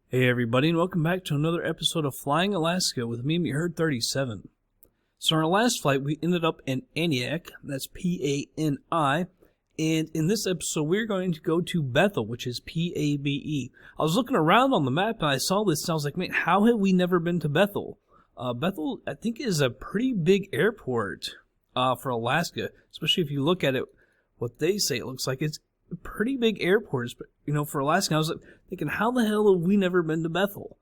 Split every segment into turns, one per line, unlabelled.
Hey everybody, and welcome back to another episode of Flying Alaska with me, Herd37. So on our last flight, we ended up in Aniak, that's P-A-N-I, and in this episode, we're going to go to Bethel, which is P-A-B-E. I was looking around on the map, and I saw this, and I was like, man, how have we never been to Bethel? Bethel, I think, is a pretty big airport for Alaska, especially if you look at it, what they say it looks like. It's a pretty big airport, but for Alaska. I was thinking, how the hell have we never been to Bethel?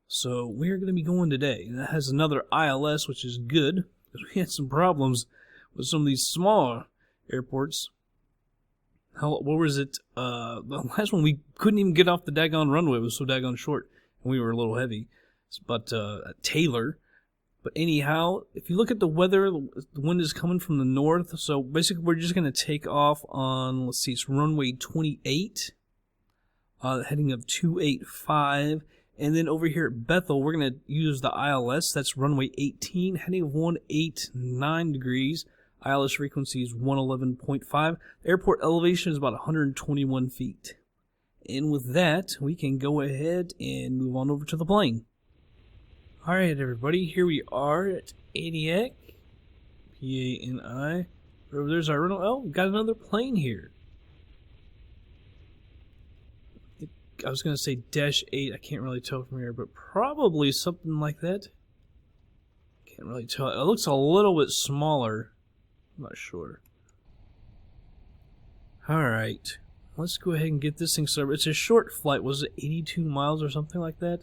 So we're going to be going today, and it has another ILS, which is good, because we had some problems with some of these smaller airports. What was it? The last one, we couldn't even get off the daggone runway. It was so daggone short, and we were a little heavy. But Taylor. But anyhow, if you look at the weather, the wind is coming from the north. So basically, we're just going to take off on, let's see, it's runway 28, heading up 285. And then over here at Bethel, we're going to use the ILS. That's runway 18, heading of 189 degrees. ILS frequency is 111.5. Airport elevation is about 121 feet. And with that, we can go ahead and move on over to the plane. Alright everybody, here we are at Aniak, P-A-N-I. There's our rental. Oh, we've got another plane here. I was going to say Dash 8, I can't really tell from here, but probably something like that. Can't really tell. It looks a little bit smaller. I'm not sure. Alright, let's go ahead and get this thing started. It's a short flight. Was it 82 miles or something like that?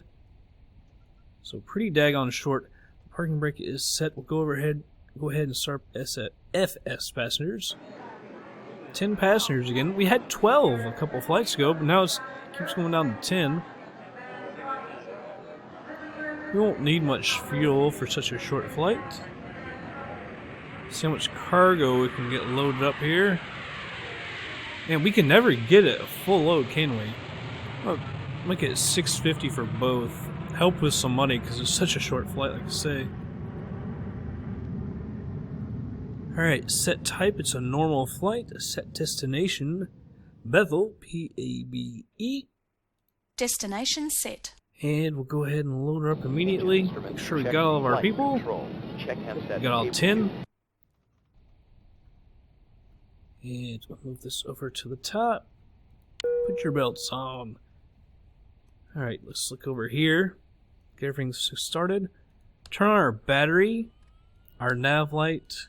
So pretty daggone short. The parking brake is set. We'll go ahead and start FS passengers. 10 passengers again. We had 12 a couple flights ago, but now it keeps going down to 10. We won't need much fuel for such a short flight. See how much cargo we can get loaded up here. And we can never get it a full load, can we? Well, might get 650 for both. Help with some money because it's such a short flight, like I say. Alright, set type, it's a normal flight. Set destination, Bethel, P-A-B-E.
Destination set.
And we'll go ahead and load her up immediately. Make sure we got all of our people. We got all 10. And we'll move this over to the top. Put your belts on. Alright, let's look over here. Get everything started. Turn on our battery, our nav light,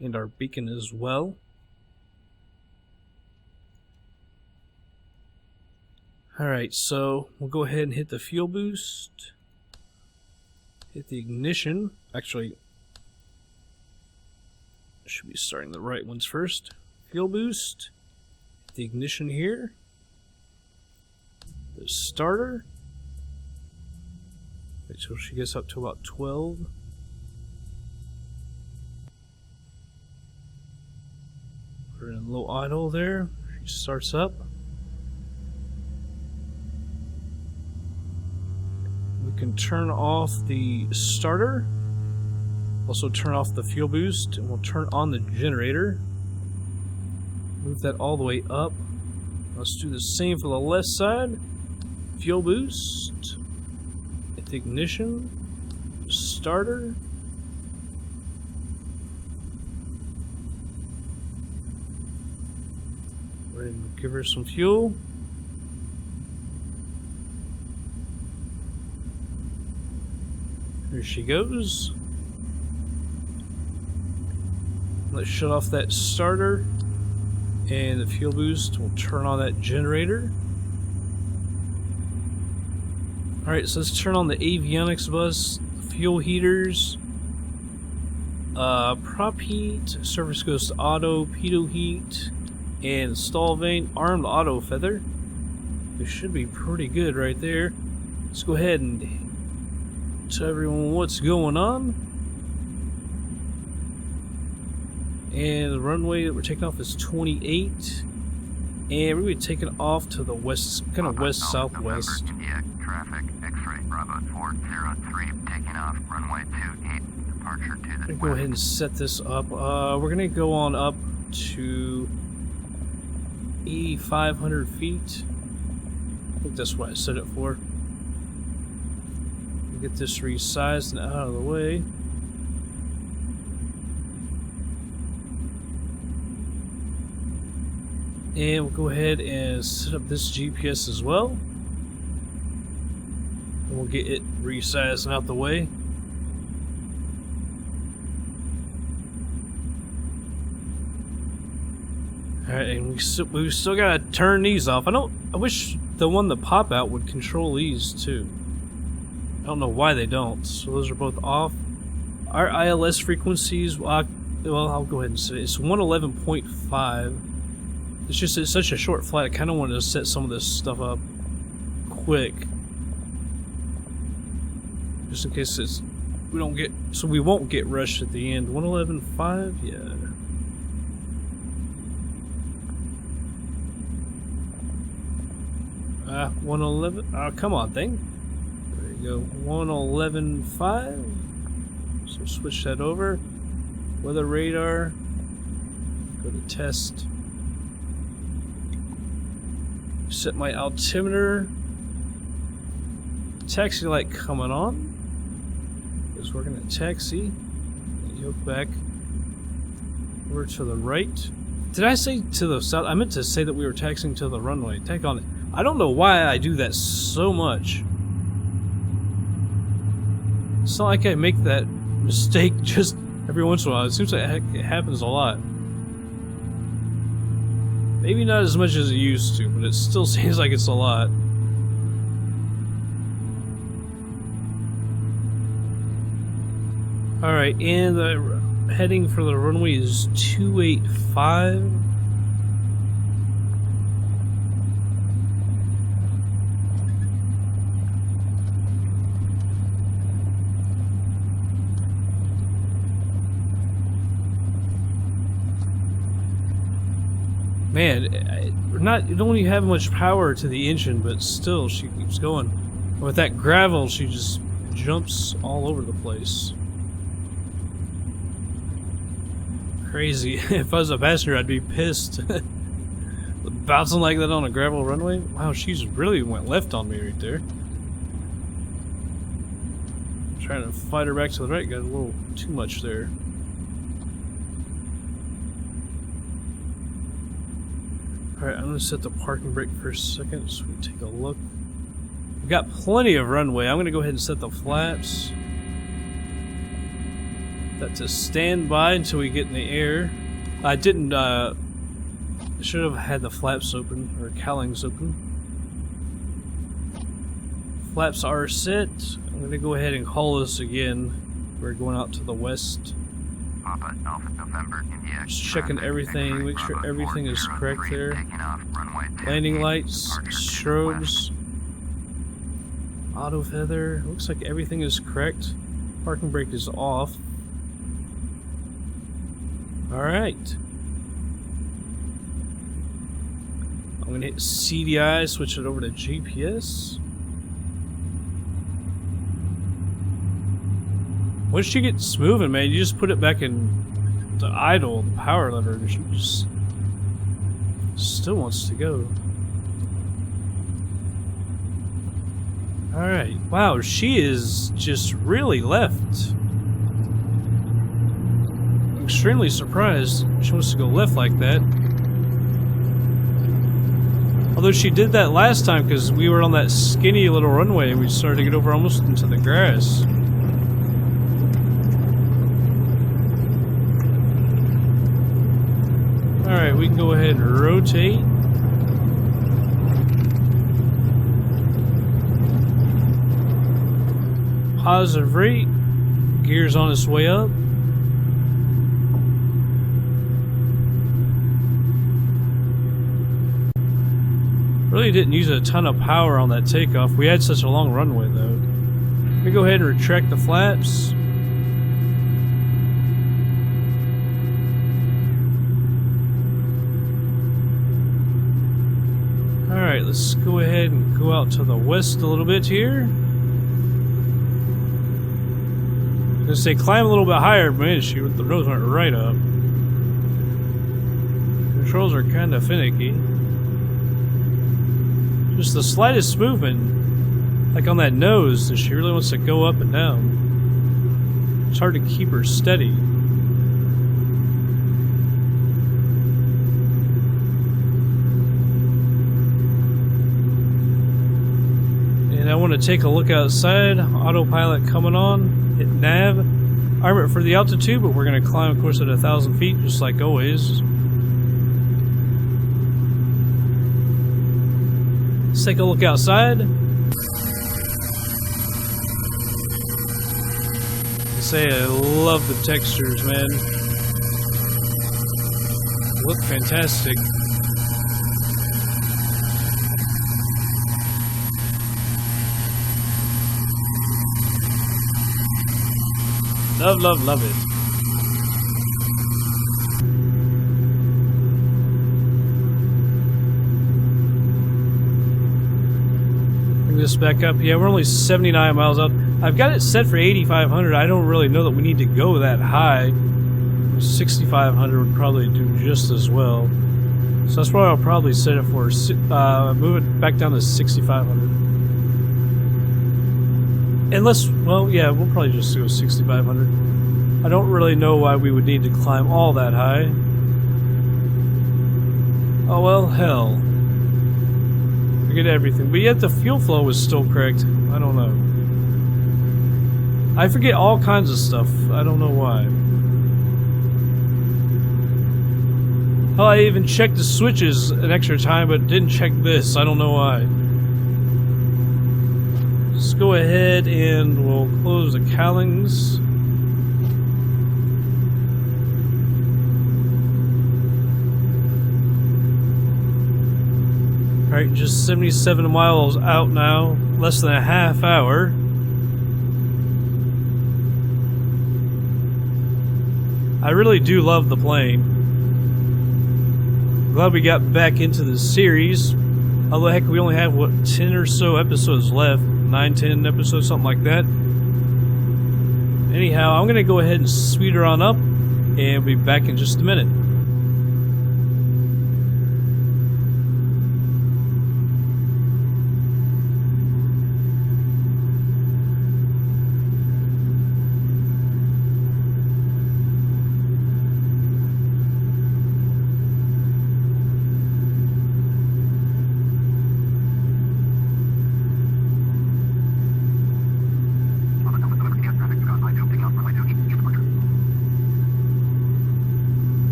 and our beacon as well. Alright, so we'll go ahead and hit the fuel boost. Hit the ignition. Actually, I should be starting the right ones first. Fuel boost. Hit the ignition here. The starter. Wait till she gets up to about 12. We're in low idle there. She starts up. We can turn off the starter. Also turn off the fuel boost, and we'll turn on the generator. Move that all the way up. Let's do the same for the left side. Fuel boost, hit the ignition, starter, go ahead and give her some fuel. Here she goes. Let's shut off that starter, and the fuel boost will turn on that generator. Alright, so let's turn on the avionics bus, fuel heaters, prop heat, surface goes to auto, pitot heat, and stall vane, armed auto feather. This should be pretty good right there. Let's go ahead and tell everyone what's going on. And the runway that we're taking off is 28. And we're going to be taking off to the west, kind of west-southwest.
Traffic, X-ray, Bravo 403, taking off, runway 28, departure to the
I'm going to go ahead and set this up. We're going to go on up to 8,500 feet. I think that's what I set it for. Get this resized and out of the way. And we'll go ahead and set up this GPS as well. And we'll get it resized and out the way. Alright, and we still gotta turn these off. I wish the one that pop out would control these too. I don't know why they don't. So those are both off. Our ILS frequencies, well, I'll go ahead and say it's 111.5. It's such a short flight. I kind of wanted to set some of this stuff up quick, just in case we won't get rushed at the end. 111.5, yeah. Ah, 111. Oh, come on, thing. There you go. 111.5. So switch that over. Weather radar. Go to test. Set my altimeter. Taxi light coming on. Because we're going to taxi. Yoke back over to the right. Did I say to the south? I meant to say that we were taxiing to the runway. Take on it. I don't know why I do that so much. It's not like I make that mistake just every once in a while. It seems like it happens a lot. Maybe not as much as it used to, but it still seems like it's a lot. Alright, and the heading for the runway is 285. Man, it don't even have much power to the engine, but still, she keeps going. With that gravel, she just jumps all over the place. Crazy. If I was a passenger, I'd be pissed. Bouncing like that on a gravel runway? Wow, she's really went left on me right there. Trying to fight her back to the right, got a little too much there. Alright, I'm going to set the parking brake for a second so we can take a look. We've got plenty of runway. I'm going to go ahead and set the flaps. That's a standby until we get in the air. I didn't, should have had the flaps open, or cowlings open. Flaps are set. I'm going to go ahead and call this again. We're going out to the west.
Papa, Alpha November, India.
Just checking everything, make sure everything is correct there. Landing lights, strobes, auto feather. Looks like everything is correct. Parking brake is off. Alright. I'm going to hit CDI, switch it over to GPS. Once she gets moving, man, you just put it back in the idle, the power lever, and she just still wants to go. Alright, wow, she is just really left. I'm extremely surprised she wants to go left like that. Although she did that last time because we were on that skinny little runway and we started to get over almost into the grass. Alright, we can go ahead and rotate. Positive rate. Gear's on its way up. Really didn't use a ton of power on that takeoff. We had such a long runway though. Let me go ahead and retract the flaps. Alright, let's go ahead and go out to the west a little bit here. I was gonna say climb a little bit higher, but man, the roads went right up. Controls are kinda finicky. Just the slightest movement Like on that nose, she really wants to go up and down. It's hard to keep her steady. And I want to take a look outside. Autopilot coming on. Hit nav. Arm it for the altitude, but we're going to climb, of course, at 1,000 feet, just like always. Let's take a look outside. Say I love the textures, man. They look fantastic. Love, love, love it. Bring this back up. Yeah, we're only 79 miles out. I've got it set for 8,500. I don't really know that we need to go that high. 6,500 would probably do just as well. So that's what I'll probably set it for. Move it back down to 6,500. Unless, well, yeah, we'll probably just go 6,500. I don't really know why we would need to climb all that high. Oh, well, hell. Forget everything. But yet the fuel flow was still correct. I don't know. I forget all kinds of stuff. I don't know why. Oh, I even checked the switches an extra time, but didn't check this. I don't know why. Let's go ahead and we'll close the cowlings. Alright, just 77 miles out now. Less than a half hour. I really do love the plane. Glad we got back into the series. Although, heck, we only have, what, 10 or so episodes left. 9, 10 episodes, something like that. Anyhow, I'm going to go ahead and speed her on up, and we'll be back in just a minute.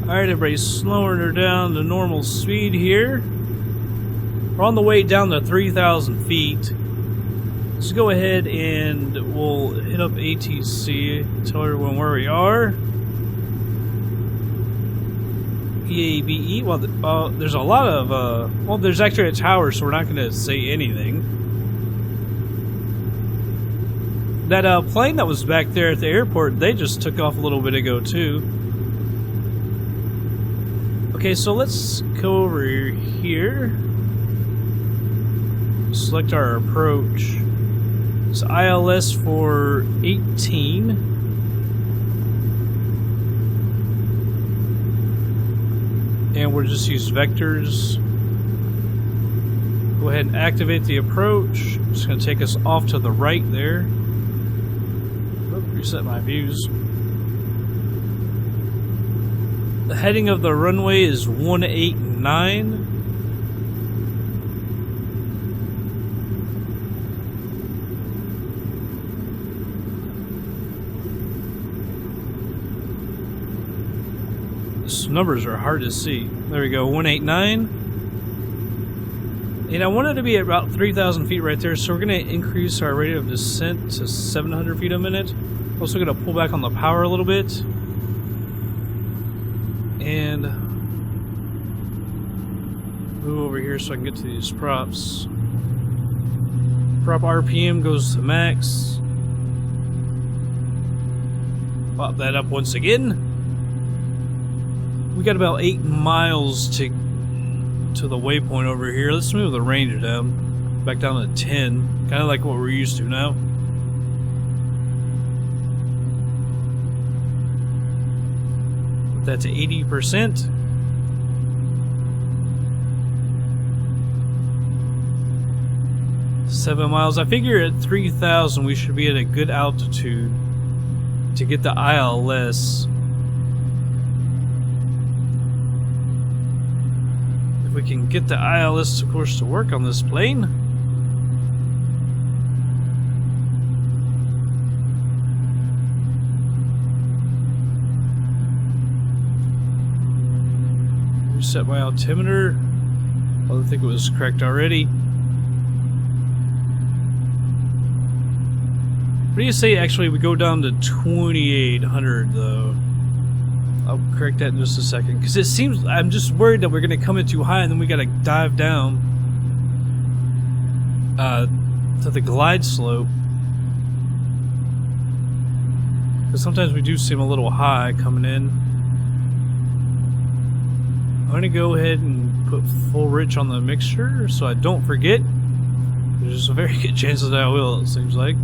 Alright, everybody's slowing her down to normal speed here. We're on the way down to 3,000 feet. Let's go ahead and we'll hit up ATC, tell everyone where we are. PABE, well, there's a lot of, well, there's actually a tower, so we're not going to say anything. That plane that was back there at the airport, they just took off a little bit ago, too. Okay, so let's go over here. Select our approach. It's ILS for 18. And we'll just use vectors. Go ahead and activate the approach. It's going to take us off to the right there. Oh, reset my views. The heading of the runway is 189. These numbers are hard to see. There we go, 189. And I want it to be at about 3,000 feet right there, so we're going to increase our rate of descent to 700 feet a minute. Also going to pull back on the power a little bit. And move over here so I can get to these props. Prop RPM goes to max. Pop that up once again. We got about 8 miles to the waypoint over here. Let's move the range down. Back down to 10. Kind of like what we're used to now. Put that to 80%. Seven miles. I figure at 3,000 we should be at a good altitude to get the ILS. If we can get the ILS, of course, to work on this plane. Reset my altimeter. I don't think it was correct already. What do you say actually we go down to 2,800 though? I'll correct that in just a second, because it seems, I'm just worried that we're going to come in too high and then we got to dive down to the glide slope. Because sometimes we do seem a little high coming in. I'm going to go ahead and put full rich on the mixture so I don't forget. There's a very good chance that I will, it seems like.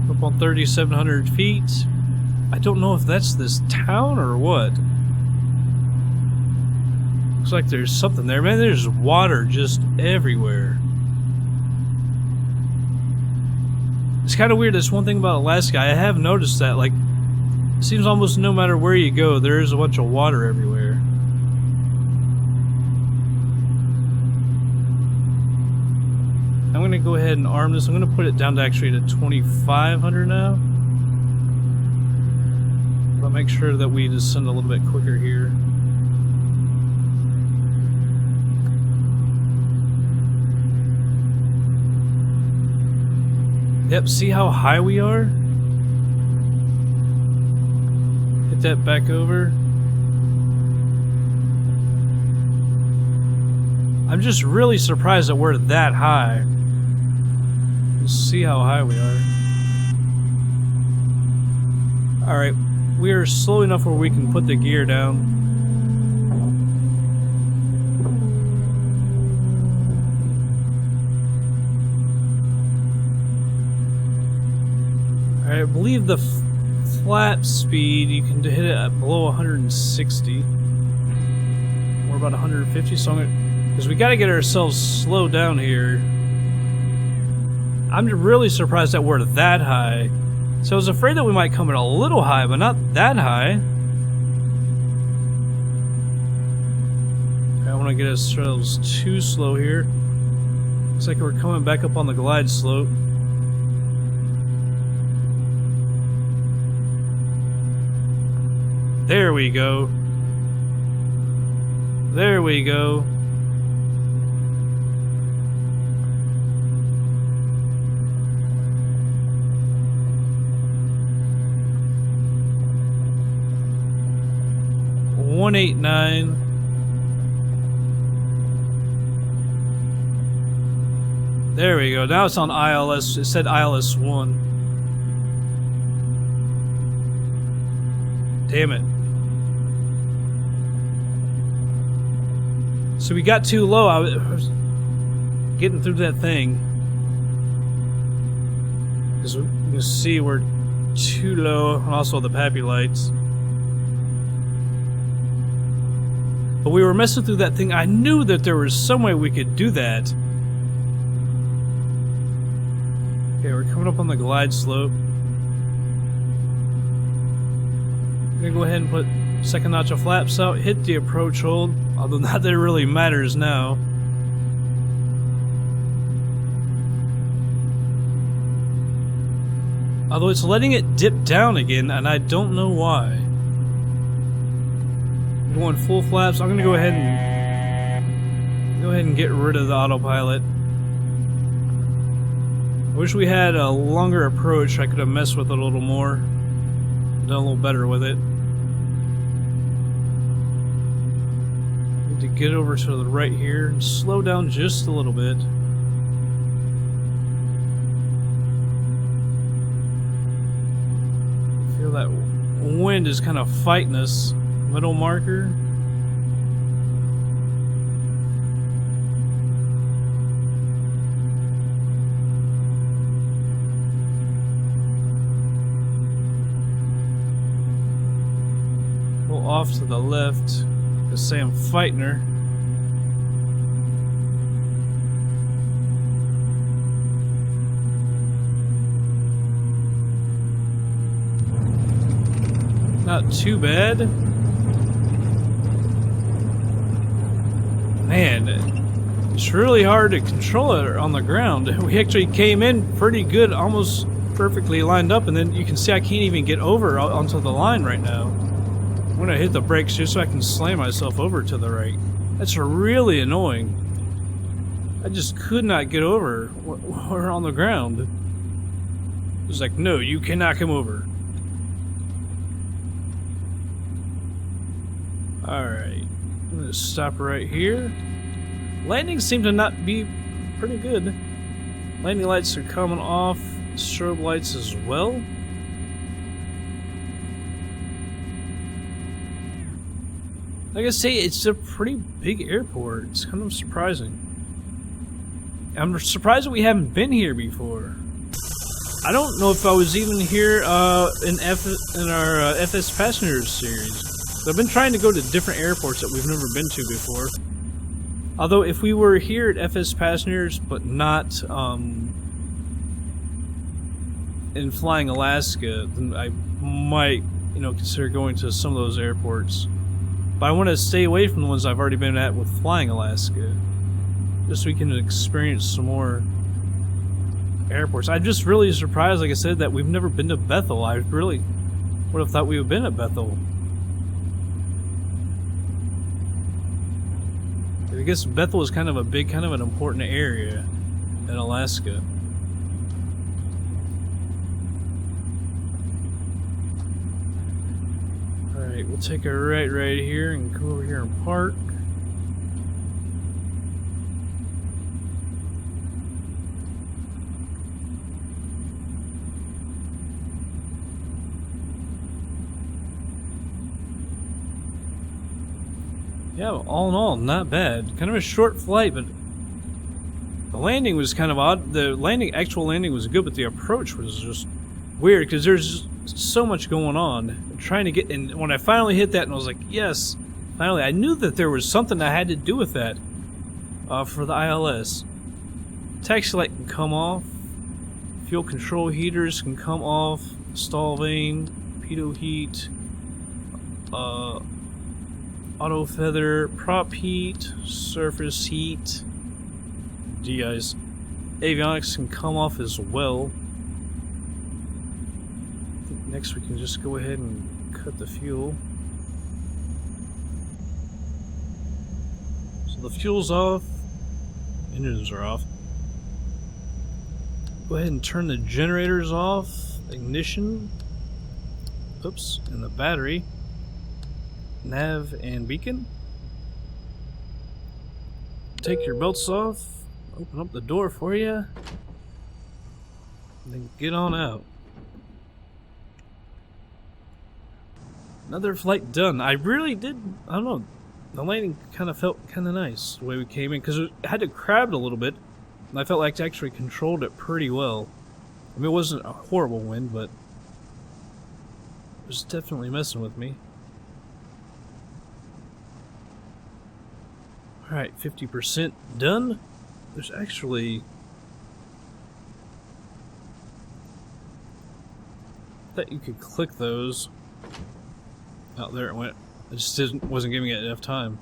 Up on 3,700 feet. I don't know if that's this town or what. Looks like there's something there. Man, there's water just everywhere. It's kind of weird. That's one thing about Alaska. I have noticed that, like, it seems almost no matter where you go, there is a bunch of water everywhere. I'm going to go ahead and arm this. I'm going to put it down to actually to 2,500 now. I'll make sure that we descend a little bit quicker here. Yep, see how high we are? Hit that back over. I'm just really surprised that we're that high. Let's see how high we are. Alright, we are slow enough where we can put the gear down. Alright, I believe the flap speed, you can hit it at below 160. Or about 150, so I'm gonna, because we got to get ourselves slowed down here. I'm really surprised that we're that high. So I was afraid that we might come in a little high, but not that high. I want to get ourselves too slow here. Looks like we're coming back up on the glide slope. There we go. There we go. $189. There we go. Now it's on ILS. It said ILS 1. Damn it. So we got too low. I was getting through that thing. As you can see, we're too low, and also the PABE lights. But we were messing through that thing. I knew that there was some way we could do that. Okay, we're coming up on the glide slope. I'm gonna go ahead and put second notch of flaps out, hit the approach hold, although not that it really matters now. Although it's letting it dip down again, and I don't know why. Going full flaps. I'm gonna go ahead and get rid of the autopilot. I wish we had a longer approach. I could have messed with it a little more, done a little better with it. Need to get over to the right here and slow down just a little bit. Feel that wind is kind of fighting us. Middle marker. Go off to the left. Let's say I'm fighting her. Not too bad. Man, it's really hard to control it on the ground. We actually came in pretty good, almost perfectly lined up, and then you can see I can't even get over onto the line right now. I'm gonna hit the brakes just so I can slam myself over to the right. That's really annoying. I just could not get over. We're on the ground. It was like, no, you cannot come over. Alright. I'm gonna stop right here. Landings seem to not be pretty good. Landing lights are coming off. Strobe lights as well. Like I say, it's a pretty big airport. It's kind of surprising. I'm surprised that we haven't been here before. I don't know if I was even here in our FS Passengers series. I've been trying to go to different airports that we've never been to before. Although if we were here at FS Passengers, but not in Flying Alaska, then I might, consider going to some of those airports. But I want to stay away from the ones I've already been at with Flying Alaska, just so we can experience some more airports. I'm just really surprised, like I said, that we've never been to Bethel. I really would have thought we would have been at Bethel. I guess Bethel is kind of an important area in Alaska. Alright, we'll take a right here and come over here and park. Yeah, all in all, not bad. Kind of a short flight, but the landing was kind of odd. The actual landing was good, but the approach was just weird because there's so much going on. I'm trying to get in. When I finally hit that, and I was like, yes, finally. I knew that there was something I had to do with that for the ILS. Taxi light can come off. Fuel control heaters can come off. Stall vane, pitot heat. Auto feather, prop heat, surface heat, de-ice. Avionics can come off as well. I think next we can just go ahead and cut the fuel. So the fuel's off, engines are off. Go ahead and turn the generators off, ignition, oops, and the battery. Nav and beacon. Take your belts off, open up the door for you, and then get on out. Another flight done. I really did, I don't know, the landing kind of felt kind of nice the way we came in, because it had to crab a little bit, and I felt like I actually controlled it pretty well. I mean, it wasn't a horrible wind, but it was definitely messing with me. Alright, 50% done. There's actually... I thought you could click those. Oh, there it went. I just wasn't giving it enough time.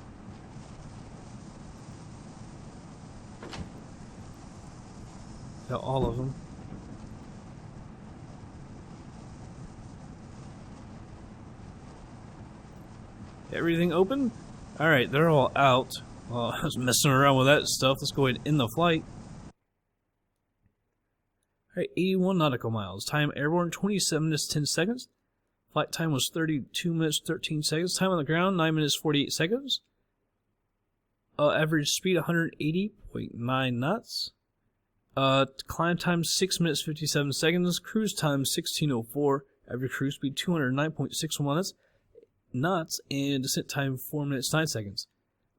Got all of them. Everything open? Alright, they're all out. Well, I was messing around with that stuff. Let's go ahead and end the flight. Alright, 81 nautical miles. Time airborne 27 minutes 10 seconds. Flight time was 32 minutes 13 seconds. Time on the ground 9 minutes 48 seconds. Average speed 180.9 knots. Climb time 6 minutes 57 seconds. Cruise time 16:04. Average cruise speed 209.61 knots. And descent time 4 minutes 9 seconds.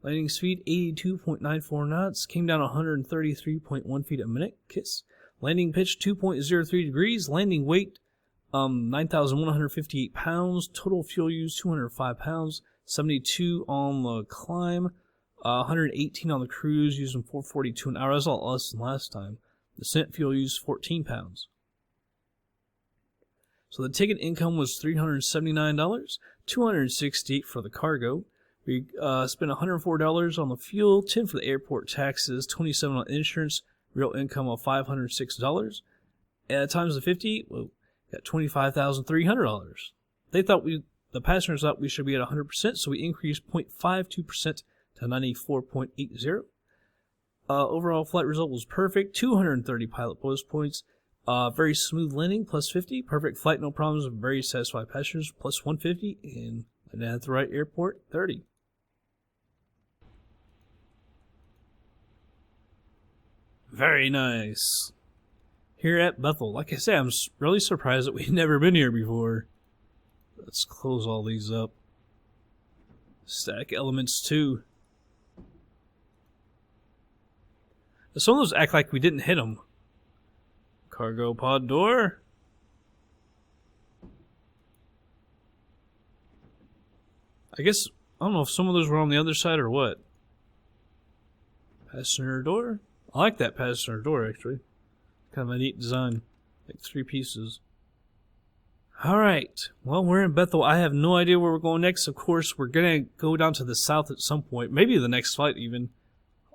Landing speed 82.94 knots. Came down 133.1 feet a minute. Kiss. Landing pitch 2.03 degrees. Landing weight 9,158 pounds. Total fuel use 205 pounds. 72 on the climb. 118 on the cruise, using 442 an hour. That's a lot less than last time. Descent fuel use 14 pounds. So the ticket income was $379, $268 for the cargo. We spent $104 on the fuel, $10 for the airport taxes, $27 on insurance, real income of $506. Times the 50, well, got $25,300. The passengers thought we should be at 100%, so we increased 0.52% to 94.80. Overall flight result was perfect. 230 pilot bonus points. Very smooth landing, plus 50. Perfect flight, no problems. Very satisfied passengers, plus 150. And landed at the right airport, 30. Very nice. Here at Bethel. Like I say, I'm really surprised that we've never been here before. Let's close all these up. Stack elements too. Some of those act like we didn't hit them. Cargo pod door. I guess, I don't know if some of those were on the other side or what. Passenger door. I like that passenger door, actually. Kind of a neat design. Like 3 pieces. Alright. Well, we're in Bethel. I have no idea where we're going next. Of course, we're going to go down to the south at some point. Maybe the next flight, even.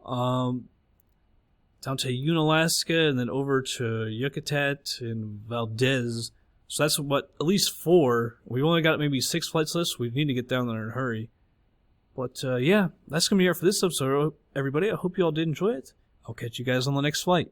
Down to Unalaska, and then over to Yucatan and Valdez. So that's what, at least 4. We've only got maybe 6 flights left, so we need to get down there in a hurry. But yeah, that's going to be it for this episode, everybody. I hope you all did enjoy it. I'll catch you guys on the next flight.